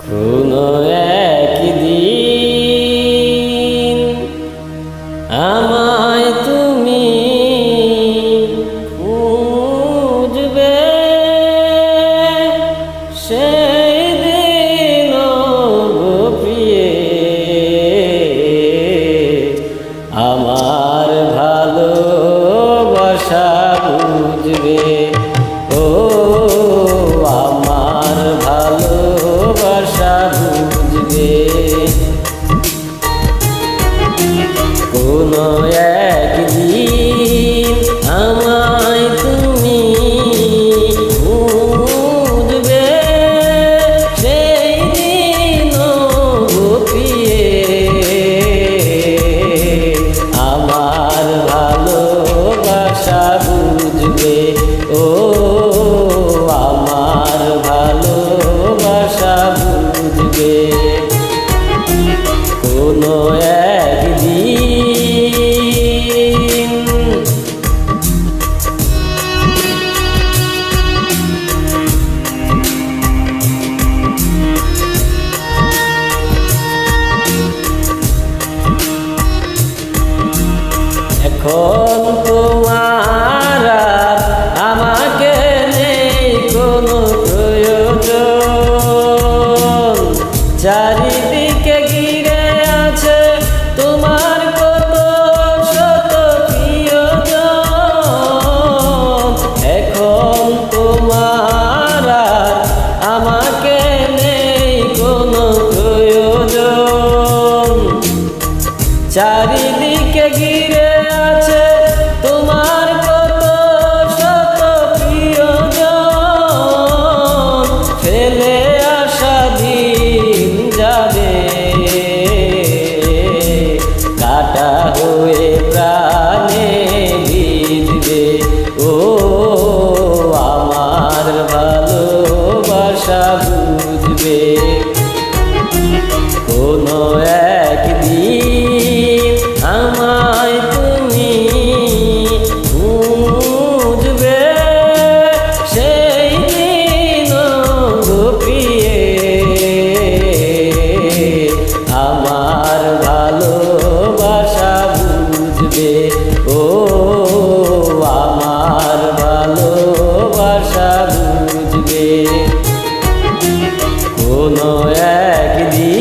কোনো একদিন আমায় তুমি খুঁজবে, সেই দিন গো প্রিয়ে আমার ভালোবাসা বুঝবে। ও আমার ভালোবাসা বুঝবে। কোনো একদিন আমায় তুমি খুঁজবে, সেই দিন গো প্রিয়ে আমার ভালোবাসা বুঝবে। ও আমার ভালোবাসা বুঝবে। কোনো একদিন এখন তোমার আর আমাকে নেই কোনো প্রয়োজন। চারিদিকে ঘিরে আছে তোমার কত শত প্রিয়জন। এখন তোমার আর আমাকে নেই কোনো প্রয়োজন। চারিদিকে ঘিরে আছে তোমার কত শত প্রিয়জন। ফেলে আসা দিন যাবে, কাটা হয়ে প্রাণে বিঁধবে। ও আমার ভালোবাসা বুঝবে। কোনো একদিন আমায় তুমি খুঁজবে, সেই দিন গো প্রিয়ে আমার ভালোবাসা বুঝবে। ও আমার ভালোবাসা বুঝবে। কোনো একদিন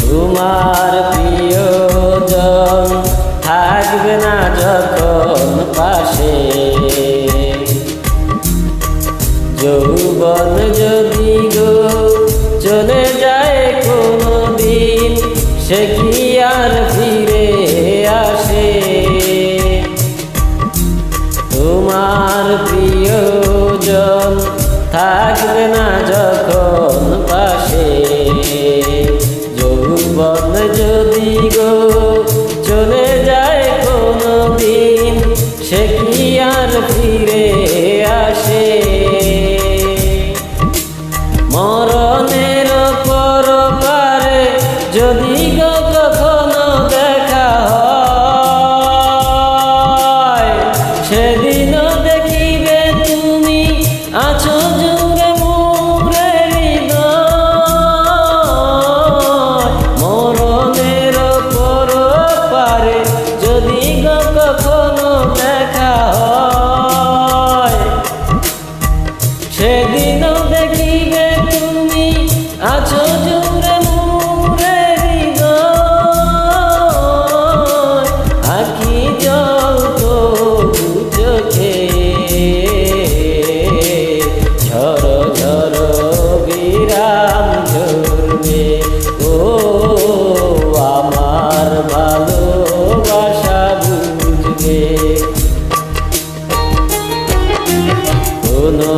তোমার প্রিয়জন থাকবে না যখন পাশে। যৌবন যদি গো চলে যায় কোনো দিন, সে কি আর ফিরে আসে? তোমার প্রিয়জন থাকবে না যখন পাশে। যৌবন যদি গো চলে যায় কোনো দিন, সে কি আর ফিরে আসে? মরণের পর পারে যদি গো কখনো দেখা হয়, সেদিনও দেখিবে তুমি আছো জুড়ে মোরে হৃদয়। মরণের পর পারে যদি গো কখনো দেখা হয়, সেদিনও দেখিবে তুমি আছো জুড়ে মোরে হৃদয়। আঁখি জল তো চোখে ঝরো ঝরো বিরাম ঝরবে। ও আমার ভালোবাসা বুঝবে। কোনো